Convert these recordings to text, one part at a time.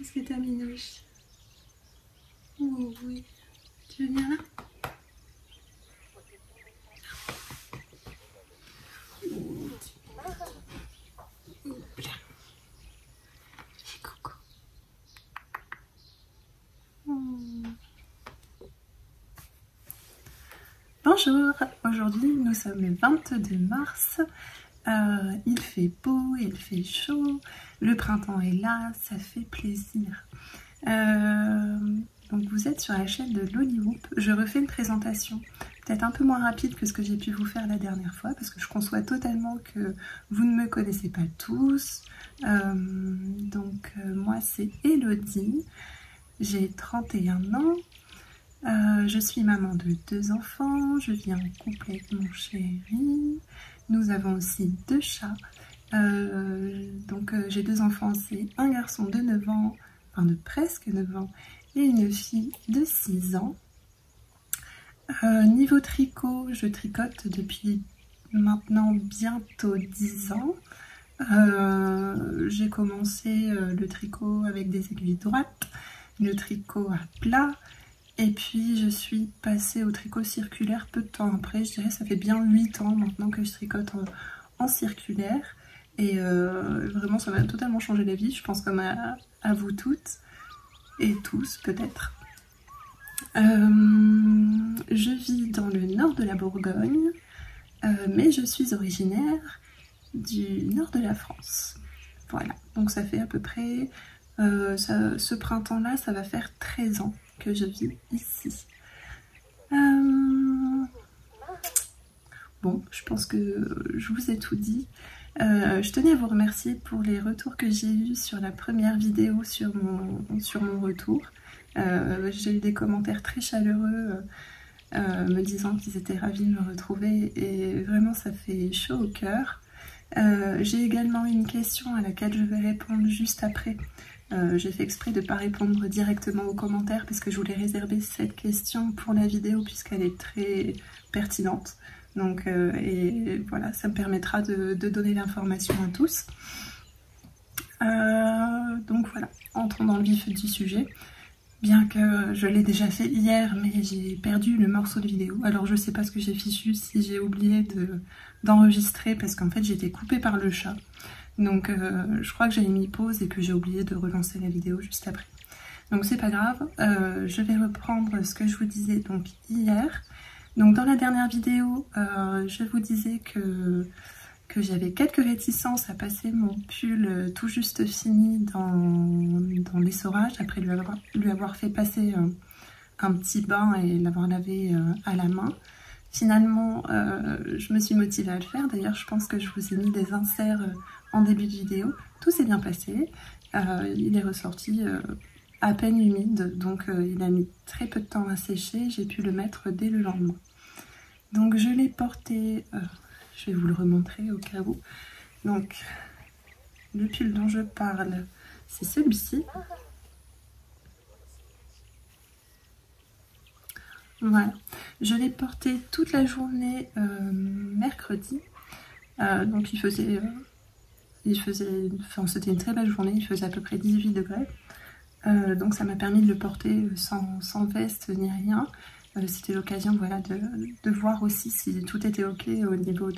presque terminé. Oh oui. Tu veux venir là? Coucou. Bonjour, aujourd'hui nous sommes le 22 mars, il fait beau, il fait chaud, le printemps est là, ça fait plaisir. Donc vous êtes sur la chaîne de Lollywoop, je refais une présentation peut-être un peu moins rapide que ce que j'ai pu vous faire la dernière fois parce que je conçois totalement que vous ne me connaissez pas tous. Moi c'est Elodie, j'ai 31 ans. Je suis maman de 2 enfants, je vis en couple avec mon chéri, nous avons aussi 2 chats, j'ai 2 enfants, c'est un garçon de 9 ans, enfin de presque 9 ans, et une fille de 6 ans. Niveau tricot, je tricote depuis maintenant bientôt 10 ans. J'ai commencé le tricot avec des aiguilles droites, le tricot à plat, et puis je suis passée au tricot circulaire peu de temps après, je dirais ça fait bien 8 ans maintenant que je tricote en circulaire. Et vraiment ça m'a totalement changé la vie, je pense comme à vous toutes et tous peut-être. Je vis dans le nord de la Bourgogne, mais je suis originaire du nord de la France. Voilà, donc ça fait à peu près, ce printemps-là, ça va faire 13 ans que je vis ici. Bon, je pense que je vous ai tout dit. Je tenais à vous remercier pour les retours que j'ai eus sur la première vidéo sur mon retour. J'ai eu des commentaires très chaleureux me disant qu'ils étaient ravis de me retrouver et vraiment ça fait chaud au cœur. J'ai également une question à laquelle je vais répondre juste après. J'ai fait exprès de ne pas répondre directement aux commentaires parce que je voulais réserver cette question pour la vidéo puisqu'elle est très pertinente. Donc, et voilà, ça me permettra de donner l'information à tous. Donc voilà, entrons dans le vif du sujet. Bien que je l'ai déjà fait hier, mais j'ai perdu le morceau de vidéo. Alors je sais pas ce que j'ai fichu, si j'ai oublié d'enregistrer parce qu'en fait j'étais coupée par le chat. Donc je crois que j'avais mis pause et que j'ai oublié de relancer la vidéo juste après. Donc c'est pas grave, je vais reprendre ce que je vous disais donc hier. Donc dans la dernière vidéo, je vous disais que j'avais quelques réticences à passer mon pull tout juste fini dans l'essorage après lui avoir fait passer un petit bain et l'avoir lavé à la main. Finalement, je me suis motivée à le faire. D'ailleurs, je pense que je vous ai mis des inserts en début de vidéo. Tout s'est bien passé. Il est ressorti à peine humide, donc il a mis très peu de temps à sécher. J'ai pu le mettre dès le lendemain. Donc je l'ai porté... je vais vous le remontrer au cas où. Donc, le pull dont je parle, c'est celui-ci. Voilà. Je l'ai porté toute la journée mercredi. Donc c'était une très belle journée, il faisait à peu près 18 degrés. Donc ça m'a permis de le porter sans veste ni rien. C'était l'occasion voilà, de voir aussi si tout était ok au niveau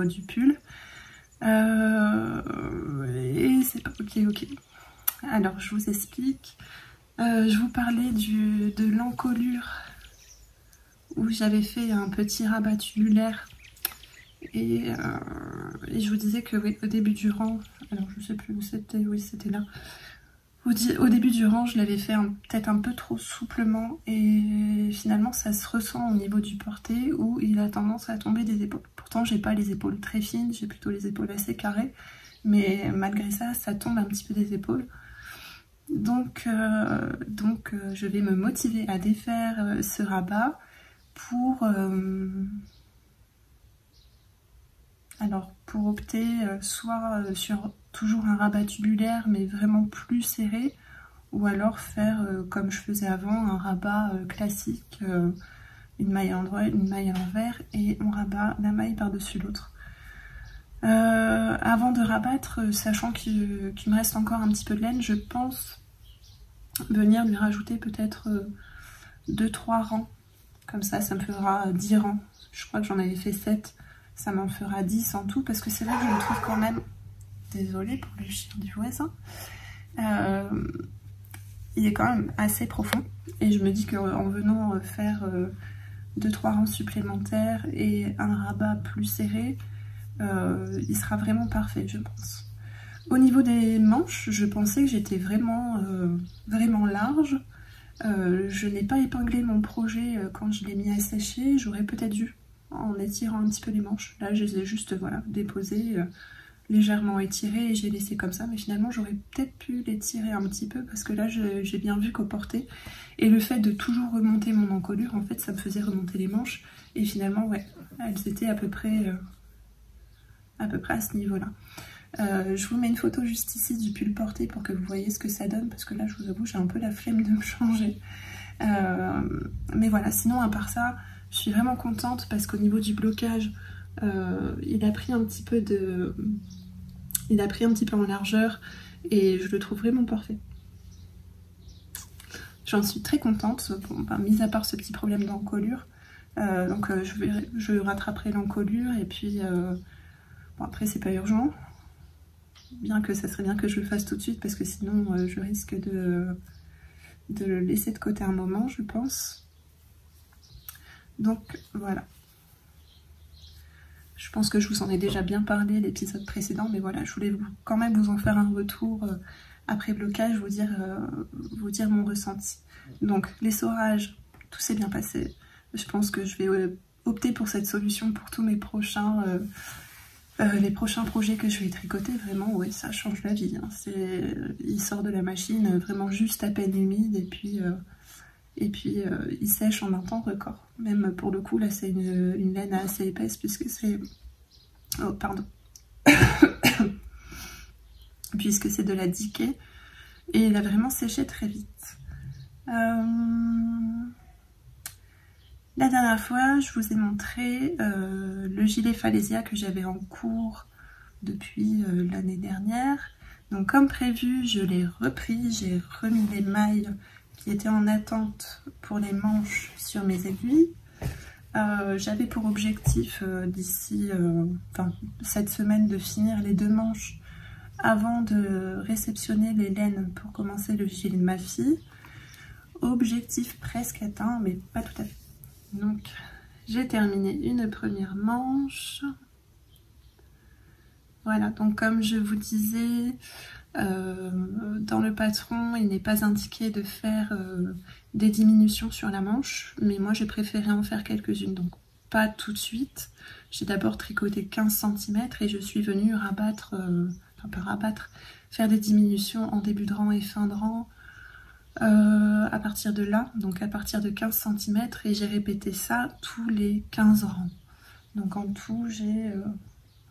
du pull. Et c'est pas ok. Alors je vous explique. Je vous parlais de l'encolure où j'avais fait un petit rabat tubulaire. Et je vous disais que oui, au début du rang, alors je sais plus où c'était, oui c'était là. Au début du rang, je l'avais fait peut-être un peu trop souplement et finalement ça se ressent au niveau du porté où il a tendance à tomber des épaules. Pourtant j'ai pas les épaules très fines, j'ai plutôt les épaules assez carrées, mais malgré ça, ça tombe un petit peu des épaules. Donc je vais me motiver à défaire ce rabat pour opter soit sur toujours un rabat tubulaire mais vraiment plus serré, ou alors faire comme je faisais avant, un rabat classique, une maille à l'endroit, une maille à l'envers et on rabat la maille par-dessus l'autre. Avant de rabattre, sachant qu'il me reste encore un petit peu de laine, je pense venir lui rajouter peut-être 2-3 rangs. Comme ça me fera 10 rangs. Je crois que j'en avais fait 7. Ça m'en fera 10 en tout. Parce que c'est vrai que je le trouve quand même... Désolée pour le chien du voisin. Il est quand même assez profond. Et je me dis qu'en venant faire 2-3 rangs supplémentaires et un rabat plus serré, il sera vraiment parfait, je pense. Au niveau des manches, je pensais que j'étais vraiment large. Je n'ai pas épinglé mon projet quand je l'ai mis à sécher. J'aurais peut-être dû, en étirant un petit peu les manches. Là, je les ai juste déposées, légèrement étirées, et j'ai laissé comme ça. Mais finalement, j'aurais peut-être pu les tirer un petit peu, parce que là, j'ai bien vu qu'au porté, et le fait de toujours remonter mon encolure, en fait, ça me faisait remonter les manches. Et finalement, ouais, elles étaient à peu près à ce niveau-là. Je vous mets une photo juste ici du pull porté pour que vous voyez ce que ça donne, parce que là je vous avoue j'ai un peu la flemme de me changer. Mais voilà, sinon à part ça, je suis vraiment contente parce qu'au niveau du blocage, il a pris un petit peu en largeur et je le trouve vraiment parfait. J'en suis très contente, bon, mis à part ce petit problème d'encolure. Donc je rattraperai l'encolure et puis bon, après c'est pas urgent. Bien que ça serait bien que je le fasse tout de suite parce que sinon je risque de le laisser de côté un moment, je pense. Donc voilà. Je pense que je vous en ai déjà bien parlé l'épisode précédent, mais voilà, je voulais quand même vous en faire un retour après blocage, vous dire mon ressenti. Donc l'essorage, tout s'est bien passé. Je pense que je vais opter pour cette solution pour tous mes prochains... les prochains projets que je vais tricoter, vraiment, ouais, ça change la vie. Hein. Il sort de la machine vraiment juste à peine humide et puis il sèche en un temps record. Même pour le coup, là, c'est une laine assez épaisse puisque c'est... Oh, pardon. Puisque c'est de la diquée et il a vraiment séché très vite. La dernière fois, je vous ai montré le gilet Falesia que j'avais en cours depuis l'année dernière. Donc comme prévu, je l'ai repris, j'ai remis les mailles qui étaient en attente pour les manches sur mes aiguilles. J'avais pour objectif d'ici cette semaine de finir les 2 manches avant de réceptionner les laines pour commencer le gilet de ma fille. Objectif presque atteint, mais pas tout à fait. Donc, j'ai terminé une première manche. Voilà, donc comme je vous disais, dans le patron, il n'est pas indiqué de faire des diminutions sur la manche, mais moi j'ai préféré en faire quelques-unes, donc pas tout de suite. J'ai d'abord tricoté 15 cm et je suis venue faire des diminutions en début de rang et fin de rang. À partir de là, donc à partir de 15 cm, et j'ai répété ça tous les 15 rangs. Donc en tout, j'ai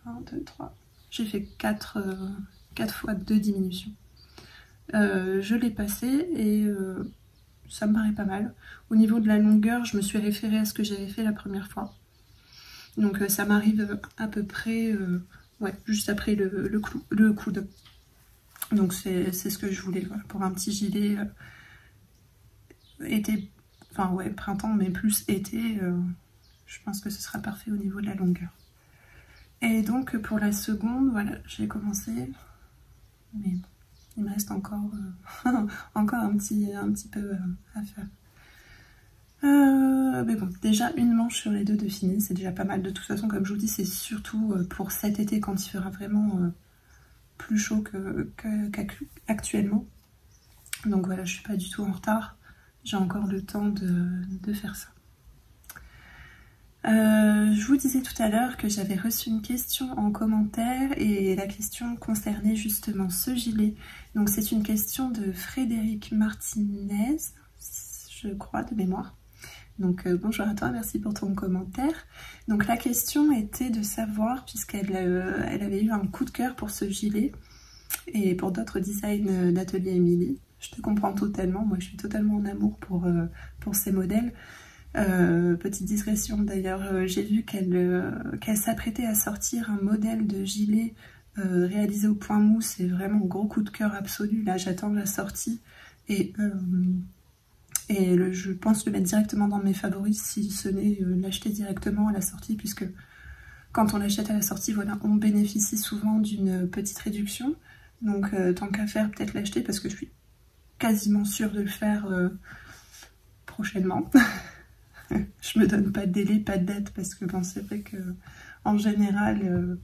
1, 2, 3, j'ai fait 4 fois 2 diminutions. Je l'ai passé et ça me paraît pas mal. Au niveau de la longueur, je me suis référée à ce que j'avais fait la première fois. Donc ça m'arrive à peu près, ouais, juste après le coude. Donc c'est ce que je voulais, voilà, pour un petit gilet été, enfin ouais, printemps, mais plus été, je pense que ce sera parfait au niveau de la longueur. Et donc pour la seconde, voilà, j'ai commencé, mais il me reste encore, encore un petit peu à faire. Mais bon, déjà une manche sur les 2 de fini, c'est déjà pas mal. De toute façon, comme je vous dis, c'est surtout pour cet été quand il fera vraiment plus chaud qu'actuellement. Donc voilà, je suis pas du tout en retard. J'ai encore le temps de faire ça. Je vous disais tout à l'heure que j'avais reçu une question en commentaire et la question concernait justement ce gilet. Donc c'est une question de Frédéric Martinez, je crois, de mémoire. Donc bonjour à toi, merci pour ton commentaire. Donc la question était de savoir, puisqu'elle elle avait eu un coup de cœur pour ce gilet et pour d'autres designs d'Atelier Émilie. Je te comprends totalement, moi je suis totalement en amour pour ces modèles. Petite digression d'ailleurs, j'ai vu qu'elle s'apprêtait à sortir un modèle de gilet réalisé au point mou, c'est vraiment un gros coup de cœur absolu. Là, j'attends la sortie et je pense le mettre directement dans mes favoris, si ce n'est l'acheter directement à la sortie, puisque quand on l'achète à la sortie, voilà, on bénéficie souvent d'une petite réduction. Donc tant qu'à faire, peut-être l'acheter, parce que je suis quasiment sûre de le faire prochainement. Je me donne pas de délai, pas de date, parce que bon, c'est vrai que en général,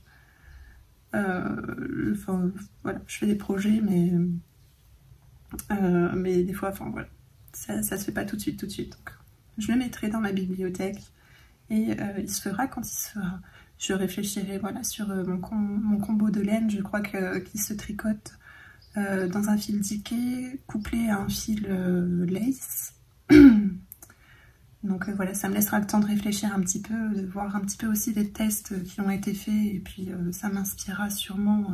enfin, voilà, je fais des projets, mais des fois, enfin voilà, ça se fait pas tout de suite, Donc, je le mettrai dans ma bibliothèque et il se fera quand il se fera. Je réfléchirai, voilà, sur mon combo de laine. Je crois qu'il se tricote dans un fil diquet couplé à un fil lace. Donc voilà, ça me laissera le temps de réfléchir un petit peu, de voir un petit peu aussi les tests qui ont été faits, et puis ça m'inspirera sûrement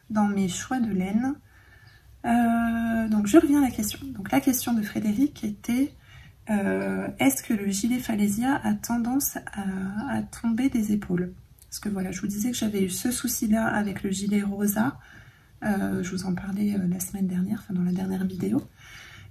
dans mes choix de laine. Donc je reviens à la question. Donc la question de Frédéric était est-ce que le gilet Falesia a tendance à tomber des épaules? Parce que voilà, je vous disais que j'avais eu ce souci-là avec le gilet rosa. Je vous en parlais la semaine dernière, enfin dans la dernière vidéo.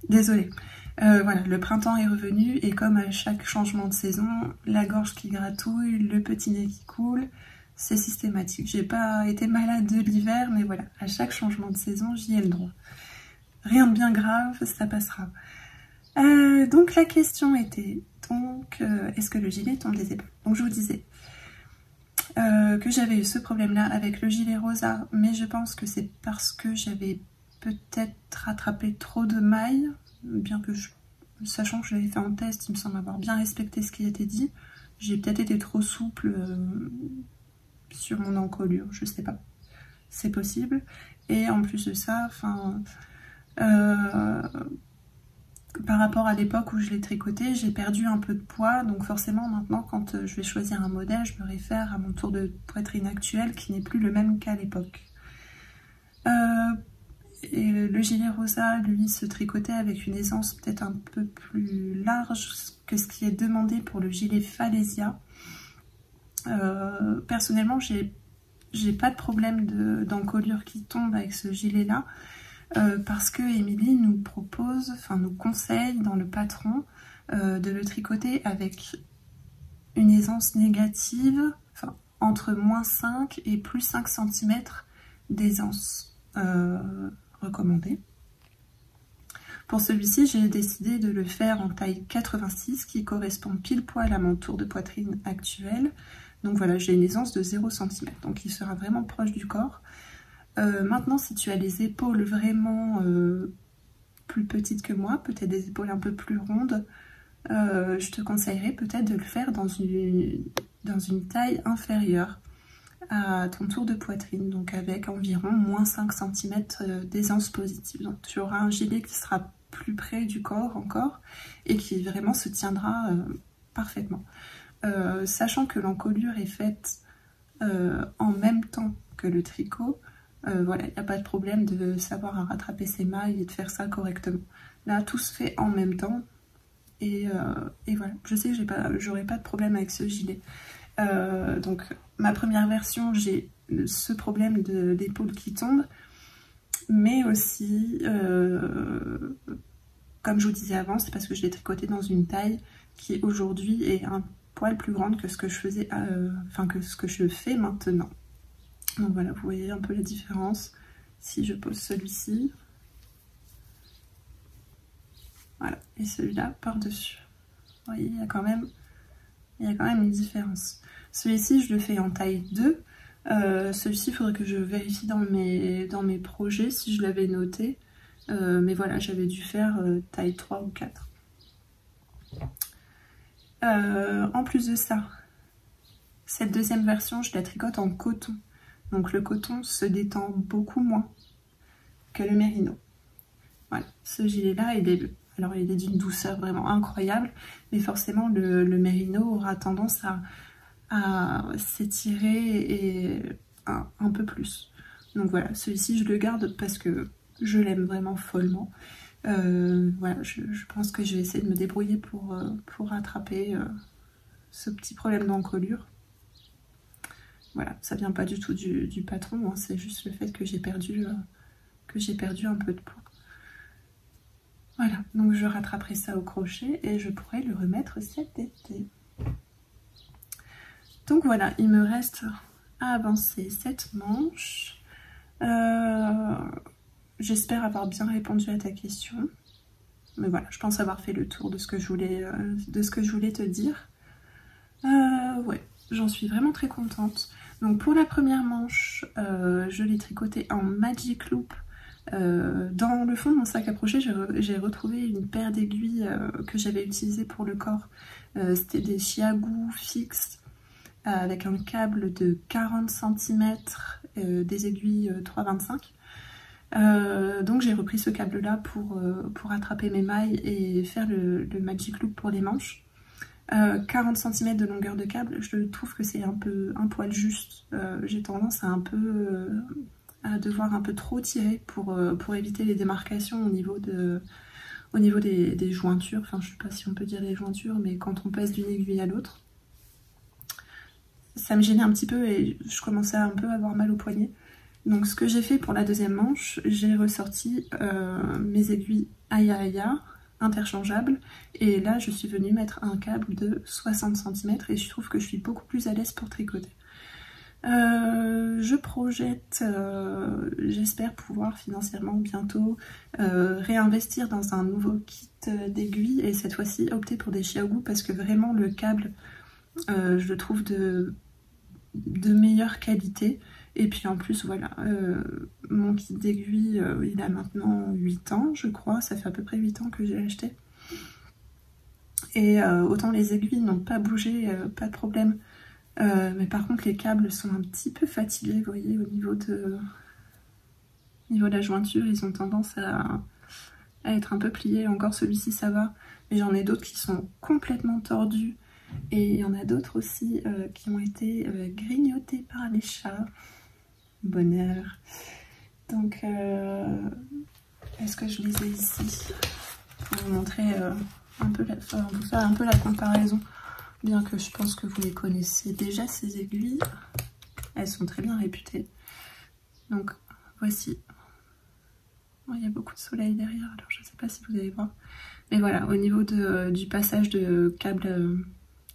Désolée. Voilà, le printemps est revenu et comme à chaque changement de saison, la gorge qui gratouille, le petit nez qui coule, c'est systématique. J'ai pas été malade de l'hiver, mais voilà, à chaque changement de saison, j'y ai le droit. Rien de bien grave, ça passera. Donc la question était, est-ce que le gilet tombe des épaules? Donc je vous disais que j'avais eu ce problème-là avec le gilet rosa, mais je pense que c'est parce que j'avais peut-être rattrapé trop de mailles, bien que sachant que je l'avais fait en test, il me semble avoir bien respecté ce qui était dit. J'ai peut-être été trop souple sur mon encolure, je sais pas. C'est possible. Et en plus de ça, enfin, par rapport à l'époque où je l'ai tricoté, j'ai perdu un peu de poids, donc forcément maintenant quand je vais choisir un modèle, je me réfère à mon tour de poitrine actuel qui n'est plus le même qu'à l'époque. Et le gilet rosa, lui, se tricotait avec une aisance peut-être un peu plus large que ce qui est demandé pour le gilet Falesia. Personnellement, j'ai pas de problème d'encolure qui tombe avec ce gilet-là. Parce que Émilie nous propose, enfin nous conseille dans le patron de le tricoter avec une aisance négative, enfin entre -5 et +5 cm d'aisance recommandée. Pour celui-ci, j'ai décidé de le faire en taille 86 qui correspond pile poil à mon tour de poitrine actuel. Donc voilà, j'ai une aisance de 0 cm, donc il sera vraiment proche du corps. Maintenant, si tu as les épaules vraiment plus petites que moi, peut-être des épaules un peu plus rondes, je te conseillerais peut-être de le faire dans une taille inférieure à ton tour de poitrine, donc avec environ -5 cm d'aisance positive. Donc tu auras un gilet qui sera plus près du corps encore et qui vraiment se tiendra parfaitement. Sachant que l'encolure est faite en même temps que le tricot, voilà, il n'y a pas de problème de savoir rattraper ses mailles et de faire ça correctement. Là, tout se fait en même temps. Et voilà, je sais que j'aurai pas de problème avec ce gilet. Donc, ma première version, j'ai ce problème d'épaule qui tombe. Mais aussi, comme je vous disais avant, c'est parce que je l'ai tricoté dans une taille qui aujourd'hui est un poil plus grande que ce que je faisais, que ce que je fais maintenant. Donc voilà, vous voyez un peu la différence. Si je pose celui-ci, voilà, et celui-là par-dessus. Vous voyez, il y a quand même une différence. Celui-ci, je le fais en taille 2. Celui-ci, il faudrait que je vérifie dans mes projets si je l'avais noté. Mais voilà, j'avais dû faire taille 3 ou 4. En plus de ça, cette deuxième version, je la tricote en coton. Donc le coton se détend beaucoup moins que le mérino. Voilà, ce gilet-là, il est d'une douceur vraiment incroyable, mais forcément le mérino aura tendance à s'étirer un peu plus. Donc voilà, celui-ci je le garde parce que je l'aime vraiment follement. Voilà, je pense que je vais essayer de me débrouiller pour rattraper ce petit problème d'encolure. voilà, ça vient pas du tout du patron, hein, c'est juste le fait que j'ai perdu un peu de poids. Voilà, donc je rattraperai ça au crochet et je pourrai le remettre cet été. Donc voilà, il me reste à avancer cette manche. J'espère avoir bien répondu à ta question. Mais voilà, je pense avoir fait le tour de ce que je voulais, te dire. Ouais, j'en suis vraiment très contente. Donc pour la première manche, je l'ai tricotée en Magic Loop. Dans le fond de mon sac à crochet, j'ai retrouvé une paire d'aiguilles que j'avais utilisées pour le corps. C'était des Chiagu fixes avec un câble de 40 cm, des aiguilles 3,25. Donc j'ai repris ce câble là pour attraper mes mailles et faire le Magic Loop pour les manches. 40 cm de longueur de câble, je trouve que c'est un poil juste. J'ai tendance à devoir un peu trop tirer pour éviter les démarcations au niveau des jointures. Enfin, je sais pas si on peut dire les jointures, mais quand on passe d'une aiguille à l'autre, ça me gênait un petit peu et je commençais à un peu avoir mal au poignet. Donc ce que j'ai fait pour la deuxième manche, j'ai ressorti mes aiguilles Aya interchangeables et là je suis venue mettre un câble de 60 cm et je trouve que je suis beaucoup plus à l'aise pour tricoter. Je projette, j'espère pouvoir financièrement bientôt réinvestir dans un nouveau kit d'aiguilles et cette fois-ci opter pour des Chiagu parce que vraiment le câble je le trouve de meilleure qualité. Et puis en plus voilà, mon kit d'aiguilles il a maintenant 8 ans je crois, ça fait à peu près 8 ans que j'ai acheté. Et autant les aiguilles n'ont pas bougé, pas de problème. Mais par contre les câbles sont un petit peu fatigués, vous voyez, au niveau de la jointure, ils ont tendance à être un peu pliés. Encore celui-ci ça va, mais j'en ai d'autres qui sont complètement tordus. Et il y en a d'autres aussi qui ont été grignotés par les chats. Bonheur. Donc, est-ce que je les ai ici pour vous montrer un peu, vous faire un peu la comparaison. Bien que je pense que vous les connaissez déjà ces aiguilles. Elles sont très bien réputées. Donc, voici. Bon, il y a beaucoup de soleil derrière, alors je ne sais pas si vous allez voir. Mais voilà, au niveau du passage de câble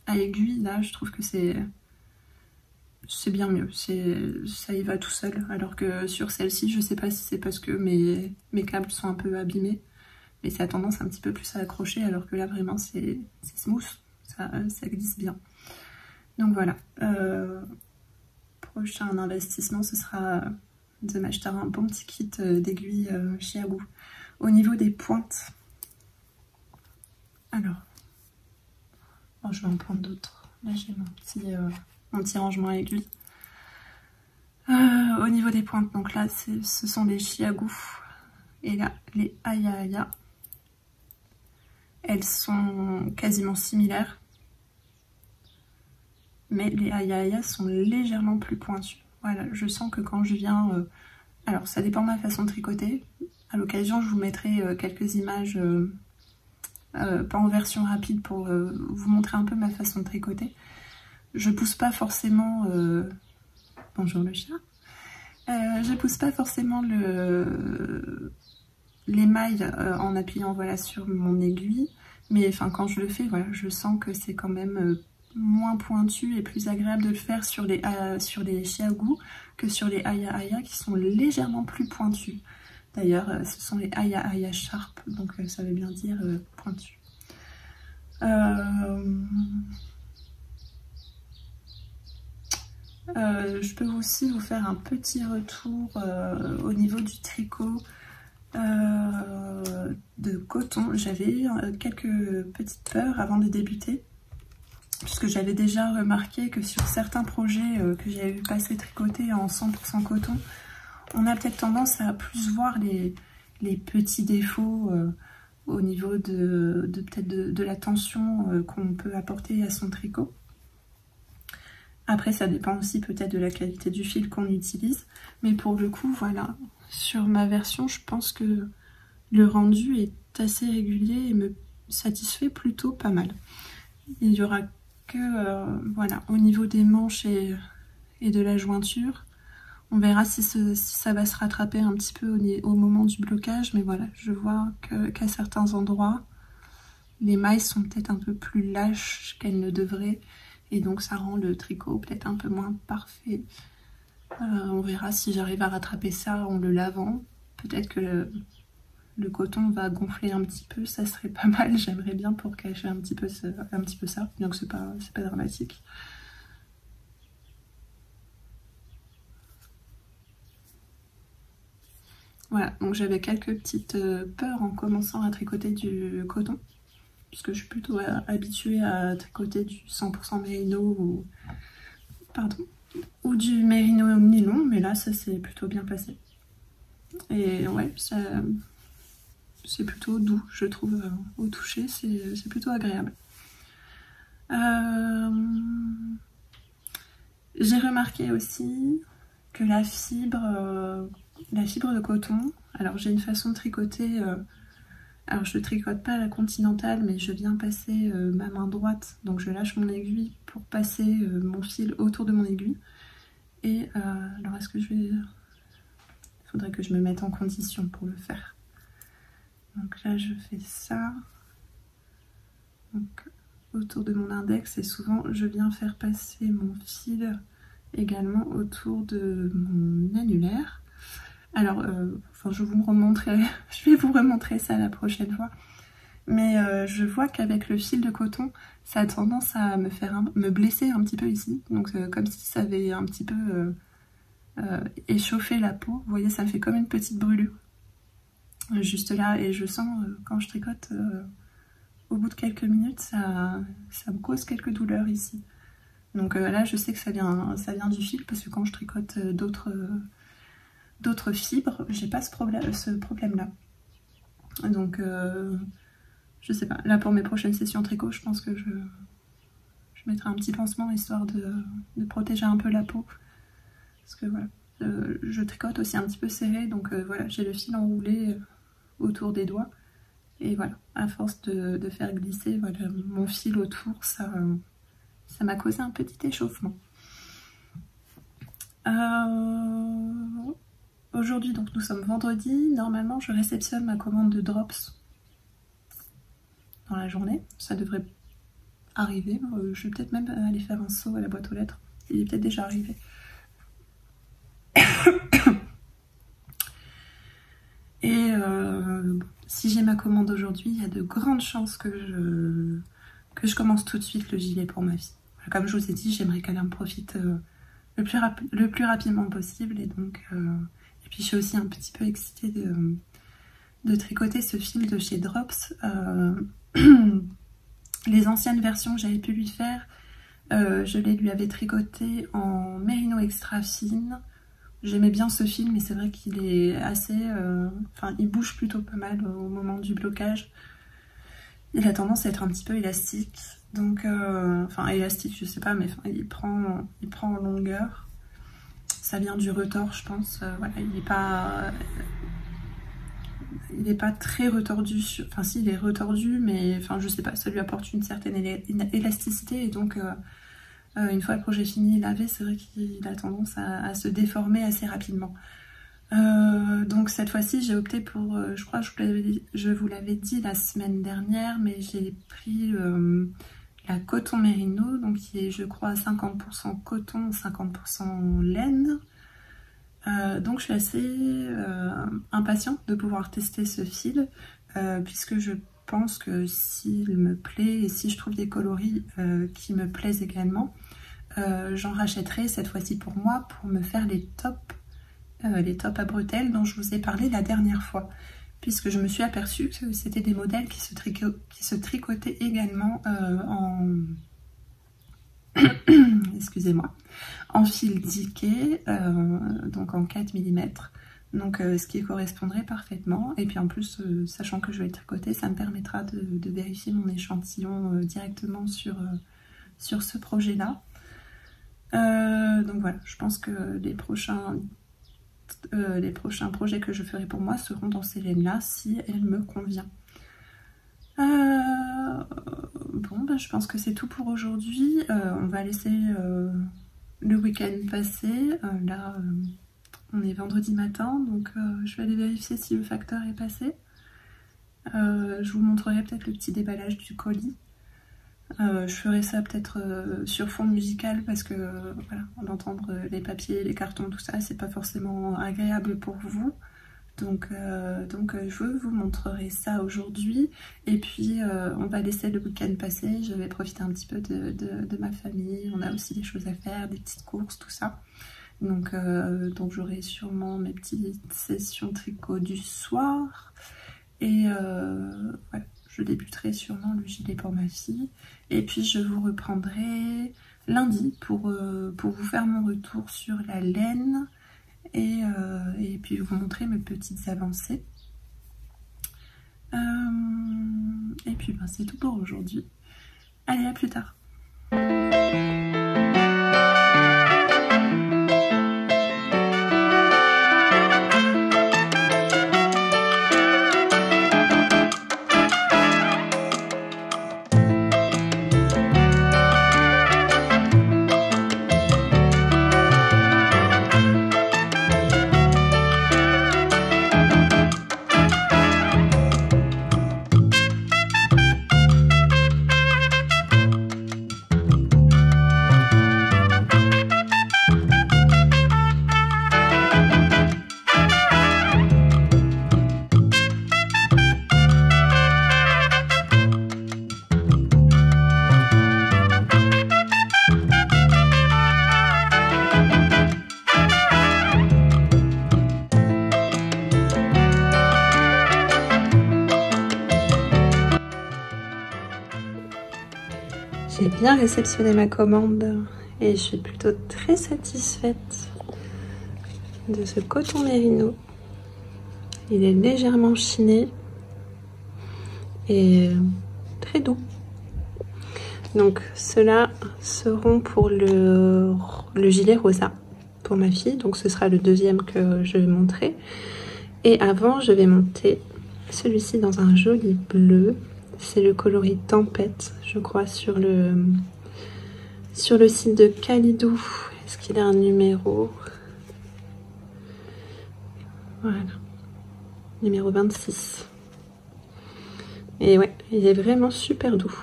à aiguille, là, je trouve que c'est bien mieux, ça y va tout seul, alors que sur celle-ci, je sais pas si c'est parce que mes câbles sont un peu abîmés, mais ça a tendance un petit peu plus à accrocher, alors que là, vraiment, c'est smooth, ça glisse bien. Donc voilà, prochain investissement, ce sera de m'acheter un bon petit kit d'aiguilles Chiagu. Au niveau des pointes, alors, bon, je vais en prendre d'autres, là j'ai mon petit rangement à aiguilles. Au niveau des pointes, donc là ce sont des Chiagu et là les Aya. Elles sont quasiment similaires, mais les Aya sont légèrement plus pointues. Voilà, je sens que quand je viens... alors ça dépend de ma façon de tricoter. À l'occasion je vous mettrai quelques images, pas en version rapide, pour vous montrer un peu ma façon de tricoter. Je pousse pas forcément... bonjour le chat. Je pousse pas forcément les mailles en appuyant voilà, sur mon aiguille. Mais enfin, quand je le fais, voilà, je sens que c'est quand même moins pointu et plus agréable de le faire sur les Chiagu que sur les Aya qui sont légèrement plus pointus. D'ailleurs, ce sont les Aya Sharp, donc ça veut bien dire pointu. Je peux aussi vous faire un petit retour au niveau du tricot de coton. J'avais quelques petites peurs avant de débuter, puisque j'avais déjà remarqué que sur certains projets que j'avais vu passer tricoter en 100% coton, on a peut-être tendance à plus voir les petits défauts au niveau peut-être de la tension qu'on peut apporter à son tricot. Après, ça dépend aussi peut-être de la qualité du fil qu'on utilise. Mais pour le coup, voilà, sur ma version, je pense que le rendu est assez régulier et me satisfait plutôt pas mal. Il n'y aura que, voilà, au niveau des manches et et de la jointure. On verra si ça va se rattraper un petit peu au moment du blocage, mais voilà, je vois qu'à certains endroits, les mailles sont peut-être un peu plus lâches qu'elles ne devraient, et donc ça rend le tricot peut-être un peu moins parfait. On verra si j'arrive à rattraper ça en le lavant. Peut-être que le coton va gonfler un petit peu, ça serait pas mal, j'aimerais bien pour cacher un petit peu ça, donc c'est pas dramatique. Voilà, donc j'avais quelques petites peurs en commençant à tricoter du coton, puisque je suis plutôt habituée à tricoter du 100% mérino ou du mérino nylon, mais là ça s'est plutôt bien passé. Et ouais, c'est plutôt doux, je trouve, au toucher, c'est plutôt agréable. J'ai remarqué aussi que la fibre de coton, alors j'ai une façon de tricoter, alors je ne tricote pas à la continentale, mais je viens passer ma main droite, donc je lâche mon aiguille pour passer mon fil autour de mon aiguille. Et alors est-ce que il faudrait que je me mette en condition pour le faire. Donc là je fais ça, donc autour de mon index, et souvent je viens faire passer mon fil également autour de mon annulaire. Alors, enfin, je vais vous remontrer ça la prochaine fois. Mais je vois qu'avec le fil de coton, ça a tendance à me blesser un petit peu ici. Donc comme si ça avait un petit peu échauffé la peau. Vous voyez, ça me fait comme une petite brûlure. Juste là, et je sens quand je tricote, au bout de quelques minutes, ça me cause quelques douleurs ici. Donc là, je sais que ça vient du fil, parce que quand je tricote d'autres fibres, j'ai pas ce problème-là. Donc, je sais pas. Là, pour mes prochaines sessions tricot, je pense que je mettrai un petit pansement, histoire de protéger un peu la peau. Parce que voilà, je tricote aussi un petit peu serré, donc voilà, j'ai le fil enroulé autour des doigts. Et voilà, à force de faire glisser voilà, mon fil autour, ça m'a causé un petit échauffement. Aujourd'hui, donc nous sommes vendredi. Normalement, je réceptionne ma commande de drops dans la journée. Ça devrait arriver. Je vais peut-être même aller faire un saut à la boîte aux lettres. Il est peut-être déjà arrivé. Et si j'ai ma commande aujourd'hui, il y a de grandes chances que je commence tout de suite le gilet pour ma fille. Comme je vous ai dit, j'aimerais qu'elle en profite le plus rapidement possible. Et donc, et puis je suis aussi un petit peu excitée de tricoter ce fil de chez Drops. Les anciennes versions que j'avais pu lui faire, je les lui avais tricoté en mérino extra fine. J'aimais bien ce fil, mais c'est vrai qu'il est assez... Enfin, il bouge plutôt pas mal au moment du blocage. Il a tendance à être un petit peu élastique. Donc, enfin, élastique, je sais pas, mais enfin, il prend en longueur. Ça vient du retors, je pense. Voilà, il est pas très retordu. Enfin, si, il est retordu, mais enfin, je sais pas, ça lui apporte une certaine élasticité. Et donc, une fois le projet fini et lavé, c'est vrai qu'il a tendance à se déformer assez rapidement. Donc cette fois-ci j'ai opté pour, je crois que je vous l'avais dit la semaine dernière, mais j'ai pris la coton mérino, donc qui est je crois 50% coton, 50% laine. Donc je suis assez impatiente de pouvoir tester ce fil, puisque je pense que s'il me plaît et si je trouve des coloris qui me plaisent également, j'en rachèterai cette fois-ci pour moi pour me faire les tops à bretelles dont je vous ai parlé la dernière fois, puisque je me suis aperçue que c'était des modèles qui se tricotaient également excusez-moi, en fil diqué, donc en 4 mm, donc ce qui correspondrait parfaitement. Et puis en plus, sachant que je vais tricoter, ça me permettra de vérifier mon échantillon directement sur ce projet-là. Donc voilà, je pense que les prochains projets que je ferai pour moi seront dans ces laines-là, si elles me conviennent. Bon, bah, je pense que c'est tout pour aujourd'hui. On va laisser le week-end passé. Là, on est vendredi matin, donc je vais aller vérifier si le facteur est passé. Je vous montrerai peut-être le petit déballage du colis. Je ferai ça peut-être sur fond musical parce que voilà, d'entendre les papiers, les cartons, tout ça, c'est pas forcément agréable pour vous. Donc je vous montrerai ça aujourd'hui. Et puis on va laisser le week-end passer. Je vais profiter un petit peu de ma famille. On a aussi des choses à faire, des petites courses, tout ça. Donc j'aurai sûrement mes petites sessions tricot du soir. Et voilà, je débuterai sûrement le gilet pour ma fille. Et puis je vous reprendrai lundi pour vous faire mon retour sur la laine. Et puis vous montrer mes petites avancées. Et puis ben, c'est tout pour aujourd'hui. Allez, à plus tard. J'ai bien réceptionné ma commande et je suis plutôt très satisfaite de ce coton mérino. Il est légèrement chiné et très doux. Donc ceux-là seront pour le gilet rosa pour ma fille. Donc ce sera le deuxième que je vais montrer. Et avant, je vais monter celui-ci dans un joli bleu. C'est le coloris Tempête, je crois, sur le site de Calidou. Est-ce qu'il a un numéro? Voilà. Numéro 26. Et ouais, il est vraiment super doux.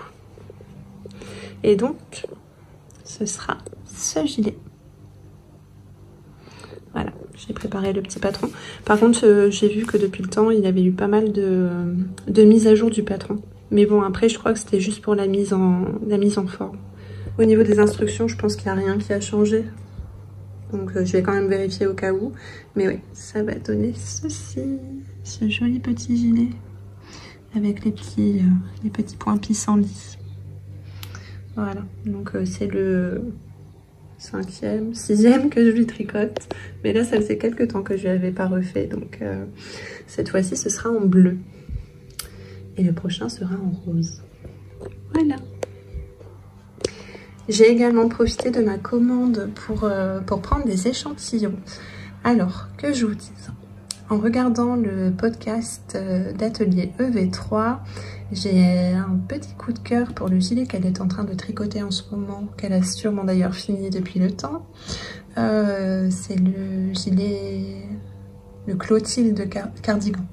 Et donc, ce sera ce gilet. Voilà, j'ai préparé le petit patron. Par contre, j'ai vu que depuis le temps, il avait eu pas mal de mises à jour du patron. Mais bon, après, je crois que c'était juste pour la mise en forme. Au niveau des instructions, je pense qu'il n'y a rien qui a changé. Donc, je vais quand même vérifier au cas où. Mais oui, ça va donner ceci. Ce joli petit gilet. Avec les petits points pissenlits. Voilà, donc c'est le 5e, 6e que je lui tricote. Mais là, ça faisait quelques temps que je ne l'avais pas refait. Donc, cette fois-ci, ce sera en bleu. Et le prochain sera en rose. Voilà. J'ai également profité de ma commande pour prendre des échantillons. Alors, que je vous dise, en regardant le podcast d'atelier EV3, j'ai un petit coup de cœur pour le gilet qu'elle est en train de tricoter en ce moment, qu'elle a sûrement d'ailleurs fini depuis le temps. C'est le gilet, le Clotilde cardigan.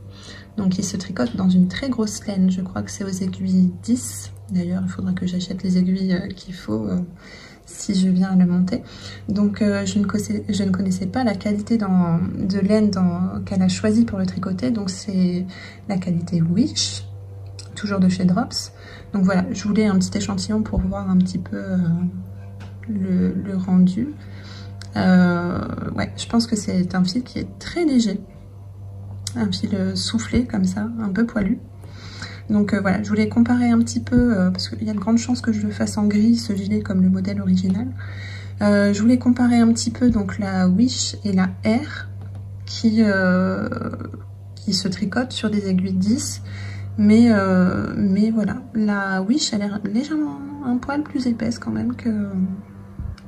Donc il se tricote dans une très grosse laine, je crois que c'est aux aiguilles 10. D'ailleurs, il faudra que j'achète les aiguilles qu'il faut si je viens le monter. Donc je ne connaissais pas la qualité de laine qu'elle a choisi pour le tricoter. Donc c'est la qualité Wish, toujours de chez Drops. Donc voilà, je voulais un petit échantillon pour voir un petit peu le rendu. Ouais, je pense que c'est un fil qui est très léger. Un fil soufflé comme ça, un peu poilu. Donc voilà, je voulais comparer un petit peu, parce qu'il y a de grandes chances que je le fasse en gris, ce gilet, comme le modèle original. Je voulais comparer un petit peu donc la Wish et la R, qui se tricotent sur des aiguilles 10. Mais voilà, la Wish, elle est légèrement un poil plus épaisse quand même que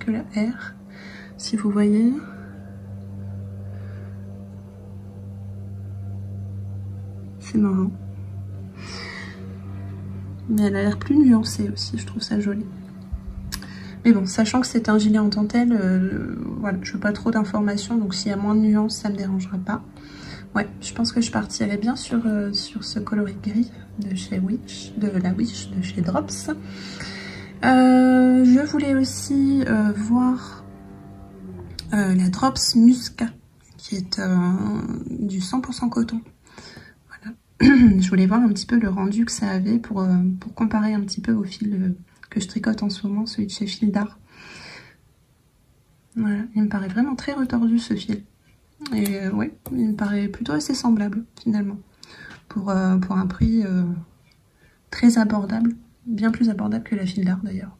la R, si vous voyez. C'est marrant. Mais elle a l'air plus nuancée aussi, je trouve ça joli. Mais bon, sachant que c'est un gilet en dentelle, voilà, je veux pas trop d'informations, donc s'il y a moins de nuances, ça me dérangera pas. Ouais, je pense que je partirai bien sur ce coloris gris de chez Wish, de chez Drops. Je voulais aussi voir la Drops Musca, qui est du 100% coton. Voilà. Je voulais voir un petit peu le rendu que ça avait pour comparer un petit peu au fil que je tricote en ce moment, celui de chez Fil d'Art. Voilà, il me paraît vraiment très retordu ce fil. Et ouais, il me paraît plutôt assez semblable finalement. Pour un prix très abordable, bien plus abordable que la Fil d'Art d'ailleurs.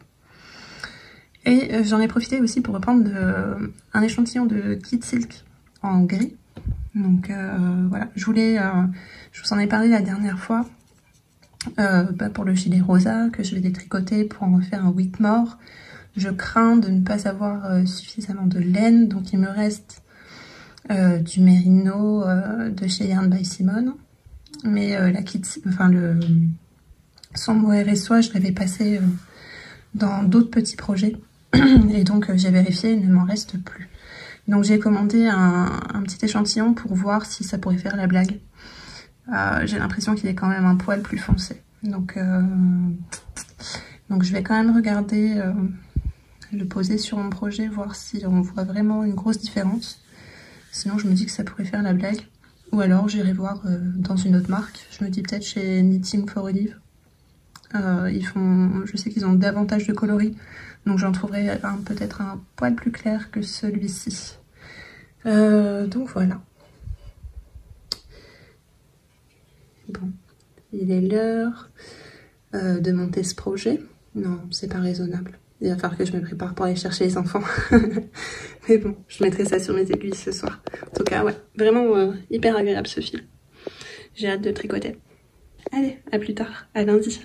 Et j'en ai profité aussi pour reprendre un échantillon de Kit Silk en gris. Donc voilà, je vous en ai parlé la dernière fois pour le gilet rosa que je vais détricoter pour en refaire un Whitmore. Je crains de ne pas avoir suffisamment de laine, donc il me reste du mérino de chez Yarn by Simone. Mais son mohair et soie, je l'avais passé dans d'autres petits projets. Et donc j'ai vérifié, il ne m'en reste plus. Donc j'ai commandé un petit échantillon pour voir si ça pourrait faire la blague. J'ai l'impression qu'il est quand même un poil plus foncé. Donc je vais quand même regarder, le poser sur mon projet, voir si on voit vraiment une grosse différence. Sinon je me dis que ça pourrait faire la blague. Ou alors j'irai voir dans une autre marque. Je me dis peut-être chez Knitting for Olive. Je sais qu'ils ont davantage de coloris. Donc j'en trouverai peut-être un poil plus clair que celui-ci. Donc voilà. Bon, il est l'heure de monter ce projet. Non, c'est pas raisonnable. Il va falloir que je me prépare pour aller chercher les enfants. Mais bon, je mettrai ça sur mes aiguilles ce soir. En tout cas, ouais, vraiment hyper agréable ce fil. J'ai hâte de tricoter. Allez, à plus tard, à lundi.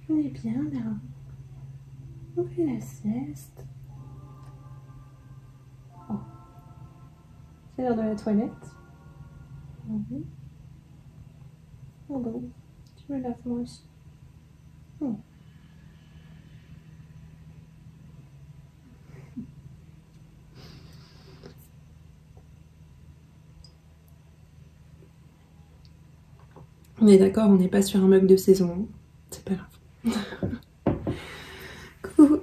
On est bien là. On fait la sieste. Oh. C'est l'heure de la toilette. Oui. Oh bon, tu me laves moi aussi. Oh. On est d'accord, on n'est pas sur un mug de saison. C'est pas grave. Coucou.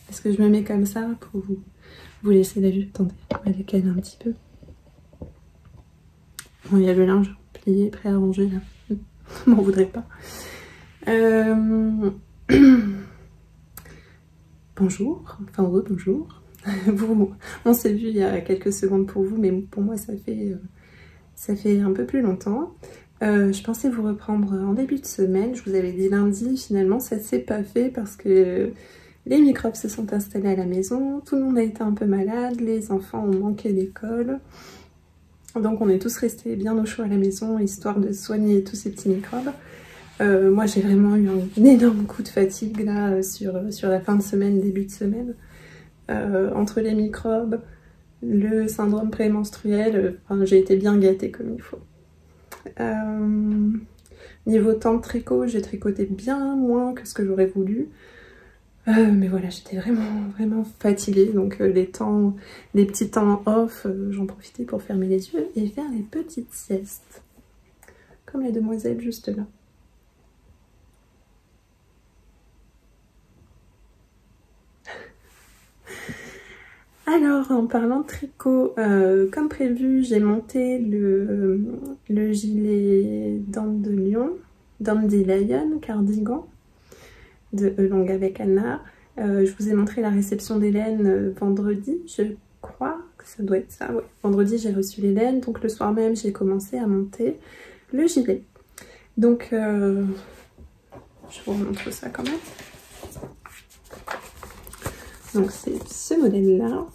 Est-ce que je me mets comme ça pour vous laisser la vue? Attendez, on va décaler un petit peu. Bon, il y a le linge plié, prêt à ranger là. M'en voudrez pas. Bonjour, enfin bonjour. On s'est vu il y a quelques secondes pour vous, mais pour moi ça fait un peu plus longtemps. Je pensais vous reprendre en début de semaine. Je vous avais dit lundi, finalement ça s'est pas fait parce que les microbes se sont installés à la maison, tout le monde a été un peu malade, les enfants ont manqué d'école. Donc on est tous restés bien au chaud à la maison, histoire de soigner tous ces petits microbes. Moi j'ai vraiment eu un énorme coup de fatigue là sur la fin de semaine, début de semaine. Entre les microbes, le syndrome prémenstruel, j'ai été bien gâtée comme il faut. Niveau temps de tricot, j'ai tricoté bien moins que ce que j'aurais voulu. Mais voilà, j'étais vraiment fatiguée, donc les petits temps off, j'en profitais pour fermer les yeux et faire des petites siestes. Comme la demoiselle juste là. Alors, en parlant de tricot, comme prévu, j'ai monté le gilet dents de lion, Dandelion cardigan de Long avec Anna. Je vous ai montré la réception des laines vendredi, je crois que ça doit être ça. Ouais. Vendredi, j'ai reçu les laines, donc le soir même, j'ai commencé à monter le gilet. Donc, je vous remontre ça quand même. Donc c'est ce modèle-là.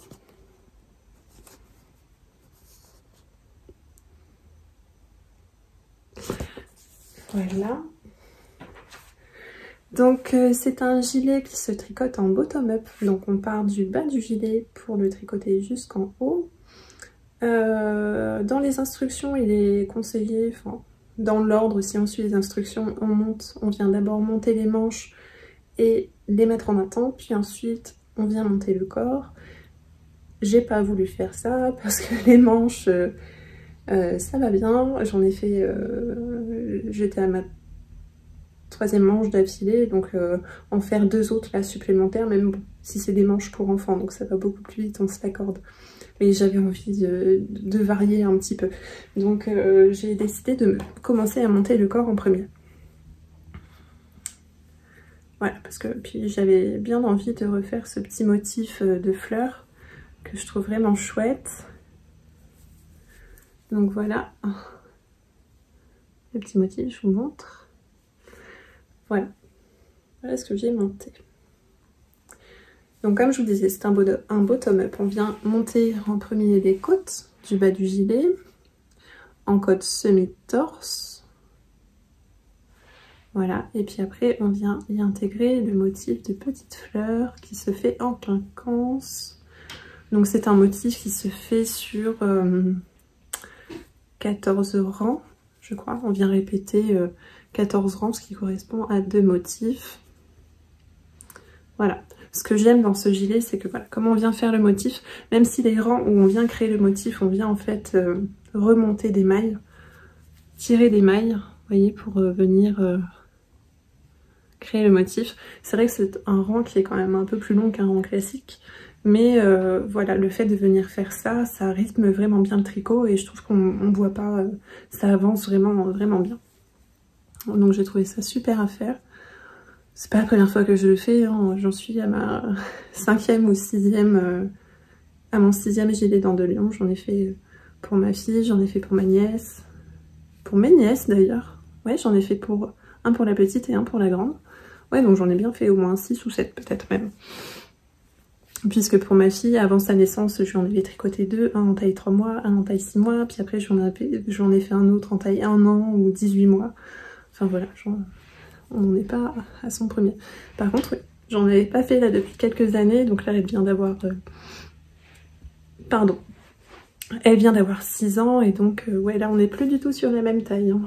Voilà. Donc c'est un gilet qui se tricote en bottom-up. Donc on part du bas du gilet pour le tricoter jusqu'en haut. Dans les instructions, il est conseillé, enfin dans l'ordre, si on suit les instructions, on vient d'abord monter les manches et les mettre en attente, puis ensuite on vient monter le corps. J'ai pas voulu faire ça parce que les manches, ça va bien. J'en ai fait, j'étais à ma 3e manche d'affilée, donc en faire 2 autres là supplémentaires, même bon, si c'est des manches pour enfants, donc ça va beaucoup plus vite, on se l'accorde. Mais j'avais envie de varier un petit peu. Donc j'ai décidé de commencer à monter le corps en premier. Voilà, parce que puis j'avais bien envie de refaire ce petit motif de fleurs que je trouve vraiment chouette. Donc voilà, le petit motif, je vous montre. Voilà, voilà ce que j'ai monté. Donc comme je vous disais, c'est un bottom-up. On vient monter en premier les côtes du bas du gilet, en côte semi-torse. Voilà, et puis après on vient y intégrer le motif de petites fleurs qui se fait en quinconce. Donc c'est un motif qui se fait sur 14 rangs, je crois. On vient répéter 14 rangs, ce qui correspond à 2 motifs. Voilà. Ce que j'aime dans ce gilet, c'est que voilà, comme on vient faire le motif, même si les rangs où on vient créer le motif, on vient en fait remonter des mailles, tirer des mailles, vous voyez, pour venir créer le motif. C'est vrai que c'est un rang qui est quand même un peu plus long qu'un rang classique, mais voilà, le fait de venir faire ça, ça rythme vraiment bien le tricot et je trouve qu'on ne voit pas, ça avance vraiment bien. Donc j'ai trouvé ça super à faire. C'est pas la première fois que je le fais, hein. J'en suis à ma 5e ou 6e, à mon 6e gilet d'Andelion. J'en ai fait pour ma fille, j'en ai fait pour ma nièce, pour mes nièces d'ailleurs. Ouais, j'en ai fait pour un pour la petite et un pour la grande. Ouais, donc j'en ai bien fait au moins 6 ou 7 peut-être même. Puisque pour ma fille, avant sa naissance, je lui en avais tricoté 2, un en taille 3 mois, un en taille 6 mois, puis après j'en ai fait un autre en taille 1 an ou 18 mois. Enfin voilà, on n'en est pas à son premier. Par contre, oui, j'en avais pas fait là depuis quelques années, donc là elle vient d'avoir... Pardon. Elle vient d'avoir 6 ans, et donc ouais, là on n'est plus du tout sur la même taille. Hein.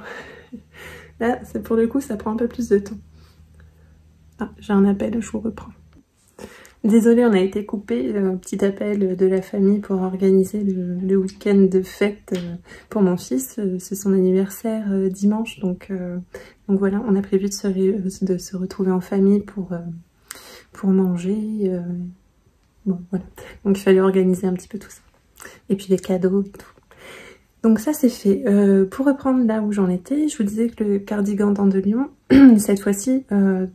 Là, pour le coup, ça prend un peu plus de temps. Ah, j'ai un appel, je vous reprends. Désolée, on a été coupé, petit appel de la famille pour organiser le week-end de fête pour mon fils. C'est son anniversaire dimanche, donc voilà, on a prévu de se retrouver en famille pour manger. Bon, voilà. Donc il fallait organiser un petit peu tout ça. Et puis les cadeaux et tout. Donc ça c'est fait. Pour reprendre là où j'en étais, je vous disais que le cardigan d'Andelion, cette fois-ci,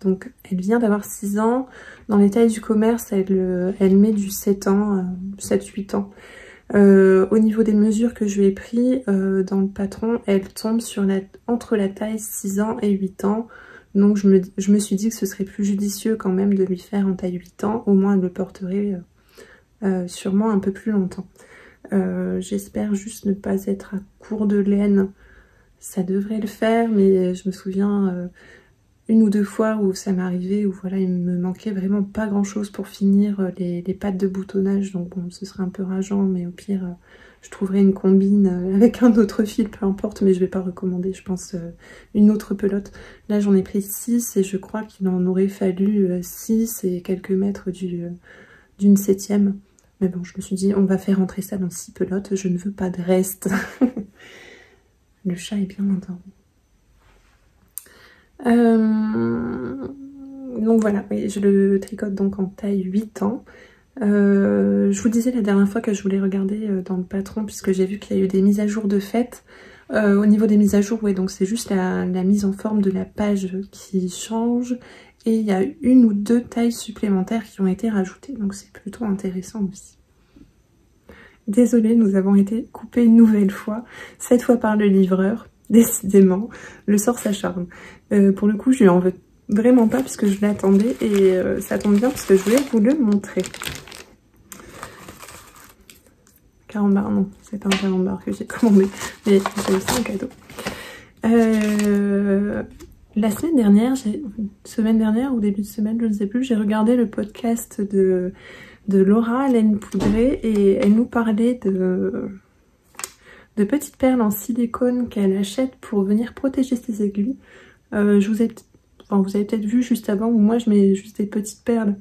donc elle vient d'avoir 6 ans. Dans les tailles du commerce, elle met du 7 ans, 7-8 ans. Au niveau des mesures que je lui ai pris dans le patron, elle tombe sur entre la taille 6 ans et 8 ans. Donc je me suis dit que ce serait plus judicieux quand même de lui faire en taille 8 ans. Au moins elle le porterait sûrement un peu plus longtemps. J'espère juste ne pas être à court de laine. Ça devrait le faire, mais je me souviens 1 ou 2 fois où ça m'est arrivé, où voilà, il me manquait vraiment pas grand chose pour finir les pattes de boutonnage. Donc bon, ce serait un peu rageant, mais au pire je trouverai une combine avec un autre fil, peu importe, mais je vais pas recommander, je pense, une autre pelote. Là j'en ai pris 6 et je crois qu'il en aurait fallu 6 et quelques mètres d'une 7e. Mais bon, je me suis dit, on va faire rentrer ça dans 6 pelotes, je ne veux pas de reste. Le chat est bien endormi. Donc voilà, oui, je le tricote donc en taille 8 ans. Je vous disais la dernière fois que je voulais regarder dans le patron, puisque j'ai vu qu'il y a eu des mises à jour de fête. Au niveau des mises à jour, ouais, donc c'est juste la mise en forme de la page qui change. Et il y a 1 ou 2 tailles supplémentaires qui ont été rajoutées, donc c'est plutôt intéressant aussi. Désolée, nous avons été coupés une nouvelle fois, cette fois par le livreur. Décidément, le sort s'acharne. Pour le coup, je lui en veux vraiment pas puisque je l'attendais et ça tombe bien parce que je voulais vous le montrer. Carambar, non, c'est pas un carambar que j'ai commandé, mais j'ai aussi un cadeau. La semaine dernière ou début de semaine, je ne sais plus, j'ai regardé le podcast de Laura, Laine Poudrée, et elle nous parlait de petites perles en silicone qu'elle achète pour venir protéger ses aiguilles. Vous avez peut-être vu juste avant où moi je mets juste des petites perles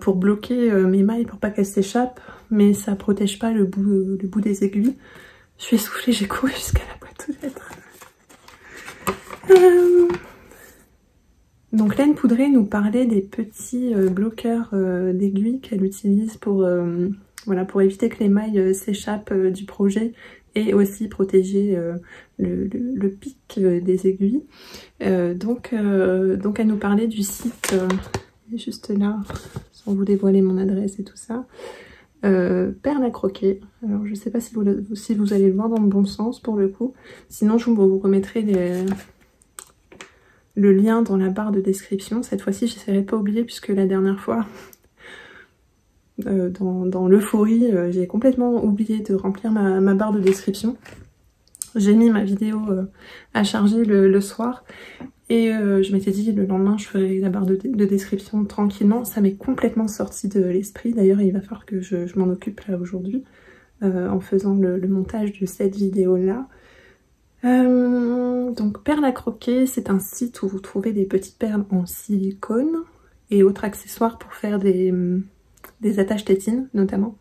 pour bloquer mes mailles pour pas qu'elles s'échappent, mais ça protège pas le bout des aiguilles. Je suis essoufflée, j'ai couru jusqu'à la boîte aux lettres. Donc Laine Poudrée nous parlait des petits bloqueurs d'aiguilles qu'elle utilise pour, voilà, pour éviter que les mailles s'échappent du projet et aussi protéger le pic des aiguilles. Donc elle nous parlait du site, juste là, sans vous dévoiler mon adresse et tout ça. Perles à croquer. Alors je sais pas si vous allez le voir dans le bon sens pour le coup. Sinon je vous remettrai le lien dans la barre de description. Cette fois-ci j'essaierai de pas oublier puisque la dernière fois dans l'euphorie j'ai complètement oublié de remplir ma barre de description. J'ai mis ma vidéo à charger le soir et je m'étais dit le lendemain je ferai la barre de description tranquillement. Ça m'est complètement sorti de l'esprit. D'ailleurs il va falloir que je m'en occupe là aujourd'hui en faisant le montage de cette vidéo là. Donc Perles à croquer, c'est un site où vous trouvez des petites perles en silicone et autres accessoires pour faire des attaches tétines notamment.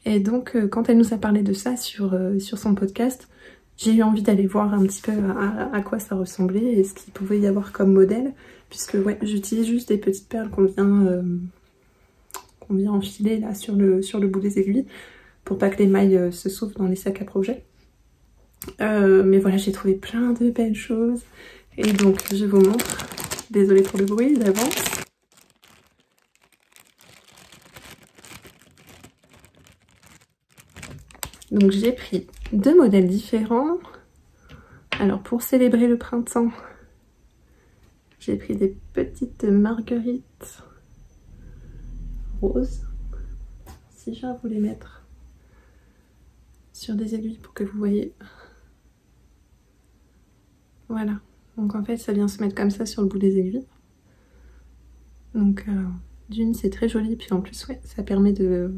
Et donc quand elle nous a parlé de ça sur son podcast, j'ai eu envie d'aller voir un petit peu à quoi ça ressemblait et ce qu'il pouvait y avoir comme modèle, puisque ouais, j'utilise juste des petites perles qu'on vient enfiler là sur le bout des aiguilles pour pas que les mailles se sauvent dans les sacs à projet. Mais voilà, j'ai trouvé plein de belles choses et donc je vous montre. Désolée pour le bruit d'avance. Donc j'ai pris deux modèles différents. Alors pour célébrer le printemps, j'ai pris des petites marguerites roses. Si je vais vous les mettre sur des aiguilles pour que vous voyez. Voilà, donc en fait ça vient se mettre comme ça sur le bout des aiguilles. Donc d'une c'est très joli, puis en plus ouais, ça permet de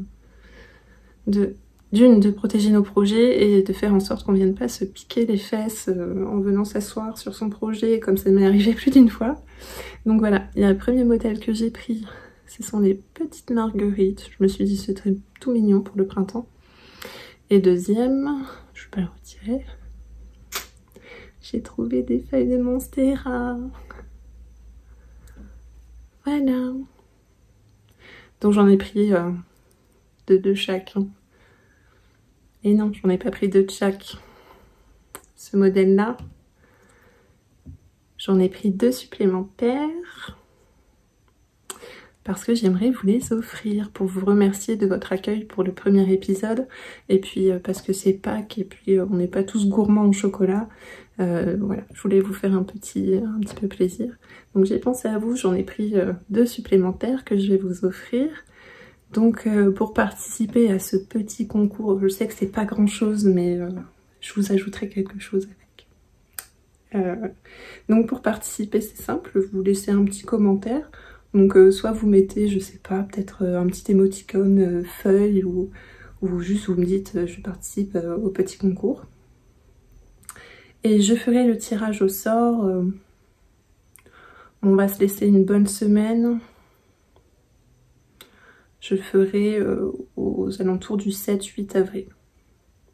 protéger nos projets et de faire en sorte qu'on ne vienne pas se piquer les fesses en venant s'asseoir sur son projet comme ça m'est arrivé plus d'une fois. Donc voilà, il y a le premier modèle que j'ai pris, ce sont les petites marguerites. Je me suis dit c'était tout mignon pour le printemps. Et deuxième, je vais pas le retirer, j'ai trouvé des feuilles de monstera. Voilà. Donc j'en ai pris de chaque. Et non, j'en ai pas pris deux de chaque. Ce modèle-là, j'en ai pris deux supplémentaires parce que j'aimerais vous les offrir pour vous remercier de votre accueil pour le premier épisode et puis parce que c'est Pâques et puis on n'est pas tous gourmands au chocolat. Voilà, je voulais vous faire un petit peu plaisir. Donc j'ai pensé à vous, j'en ai pris deux supplémentaires que je vais vous offrir. Donc pour participer à ce petit concours, je sais que c'est pas grand chose mais je vous ajouterai quelque chose avec. Donc pour participer c'est simple, vous laissez un petit commentaire. Donc soit vous mettez, je sais pas, peut-être un petit émoticône feuille ou juste vous me dites je participe au petit concours. Et je ferai le tirage au sort. On va se laisser une bonne semaine. Je le ferai aux alentours du 7-8 avril.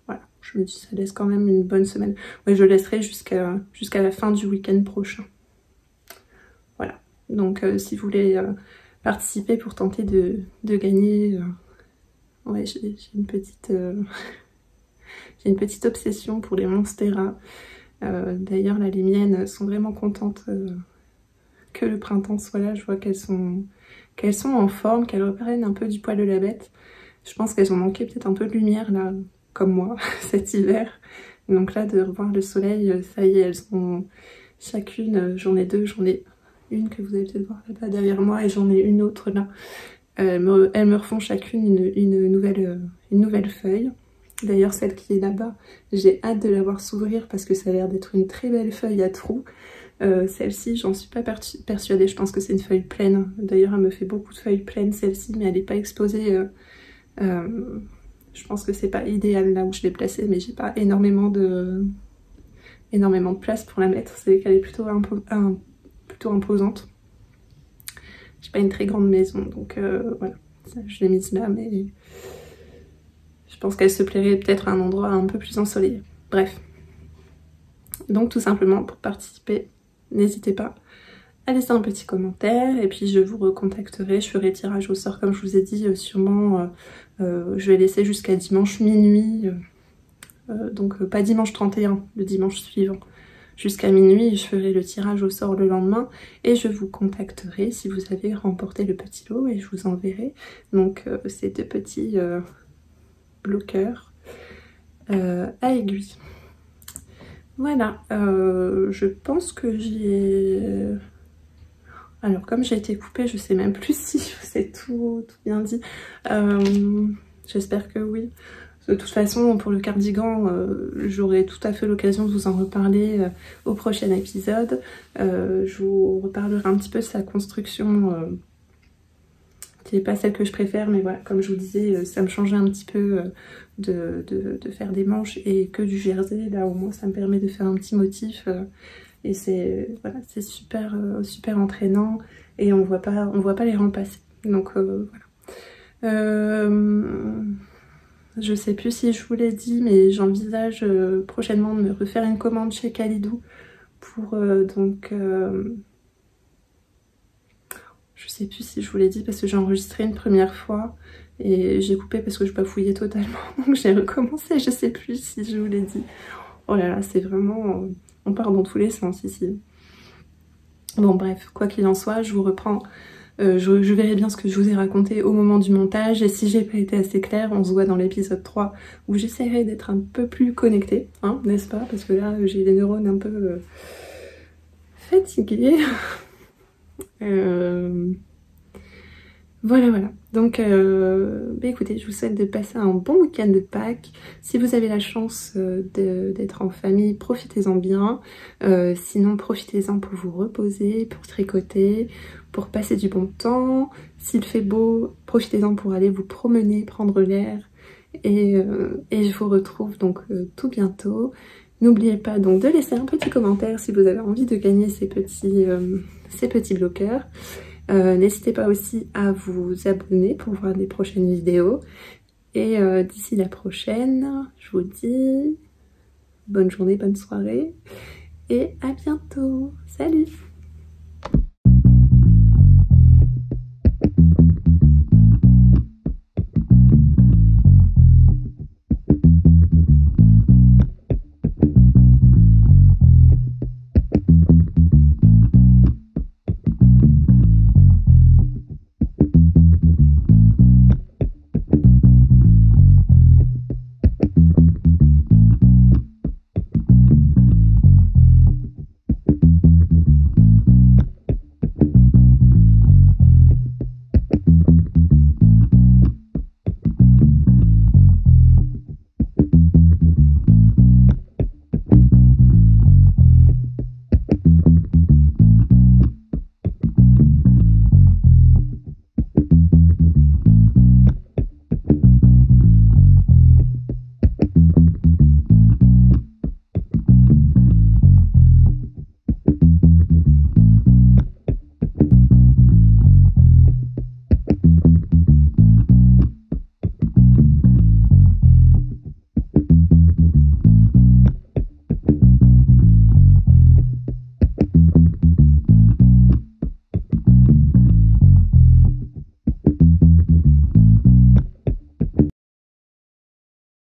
Voilà, je me dis ça laisse quand même une bonne semaine. Ouais, je laisserai jusqu'à la fin du week-end prochain. Voilà, donc si vous voulez participer pour tenter de gagner, ouais, j'ai une petite obsession pour les monstera. D'ailleurs là les miennes sont vraiment contentes que le printemps soit là. Je vois qu'elles sont en forme, qu'elles reprennent un peu du poil de la bête. Je pense qu'elles ont manqué peut-être un peu de lumière là, comme moi, cet hiver. Donc là de revoir le soleil, ça y est, elles sont chacune, j'en ai deux, j'en ai une que vous allez peut-être voir là-bas derrière moi et j'en ai une autre là. Elles me refont chacune une nouvelle feuille. D'ailleurs, celle qui est là-bas, j'ai hâte de la voir s'ouvrir parce que ça a l'air d'être une très belle feuille à trous. Celle-ci, j'en suis pas persuadée, je pense que c'est une feuille pleine. D'ailleurs, elle me fait beaucoup de feuilles pleines, celle-ci, mais elle n'est pas exposée. Je pense que c'est pas idéal là où je l'ai placée, mais j'ai pas énormément de place pour la mettre. C'est qu'elle est plutôt imposante. J'ai pas une très grande maison, donc voilà, je l'ai mise là, mais je pense qu'elle se plairait peut-être à un endroit un peu plus ensoleillé. Bref. Donc tout simplement, pour participer, n'hésitez pas à laisser un petit commentaire et puis je vous recontacterai. Je ferai tirage au sort comme je vous ai dit, sûrement je vais laisser jusqu'à dimanche minuit, donc pas dimanche 31, le dimanche suivant. Jusqu'à minuit, je ferai le tirage au sort le lendemain et je vous contacterai si vous avez remporté le petit lot et je vous enverrai donc ces deux petits bloqueurs à aiguille. Voilà, je pense que j'ai... Alors comme j'ai été coupée, je sais même plus si je vous ai tout bien dit. J'espère que oui. De toute façon, pour le cardigan, j'aurai tout à fait l'occasion de vous en reparler au prochain épisode. Je vous reparlerai un petit peu de sa construction, qui n'est pas celle que je préfère, mais voilà, comme je vous disais, ça me changeait un petit peu de faire des manches et que du jersey. Là, au moins, ça me permet de faire un petit motif. Et c'est voilà, c'est super, super entraînant et on voit pas les rangs passer. Donc voilà. Je sais plus si je vous l'ai dit, mais j'envisage prochainement de me refaire une commande chez Kalidou pour donc... je sais plus si je vous l'ai dit parce que j'ai enregistré une première fois et j'ai coupé parce que je bafouillais totalement. Donc j'ai recommencé, je sais plus si je vous l'ai dit. Oh là là, c'est vraiment... on part dans tous les sens ici. Bon bref, quoi qu'il en soit, je vous reprends... je verrai bien ce que je vous ai raconté au moment du montage et si j'ai pas été assez claire, on se voit dans l'épisode 3 où j'essaierai d'être un peu plus connectée, hein, n'est-ce pas? Parce que là, j'ai les neurones un peu fatigués. Voilà. Donc, bah écoutez, je vous souhaite de passer un bon week-end de Pâques. Si vous avez la chance d'être en famille, profitez-en bien. Sinon, profitez-en pour vous reposer, pour tricoter, pour passer du bon temps. S'il fait beau, profitez-en pour aller vous promener, prendre l'air. Et je vous retrouve donc tout bientôt. N'oubliez pas donc de laisser un petit commentaire si vous avez envie de gagner ces petits bloqueurs. N'hésitez pas aussi à vous abonner pour voir les prochaines vidéos. Et d'ici la prochaine, je vous dis bonne journée, bonne soirée et à bientôt. Salut!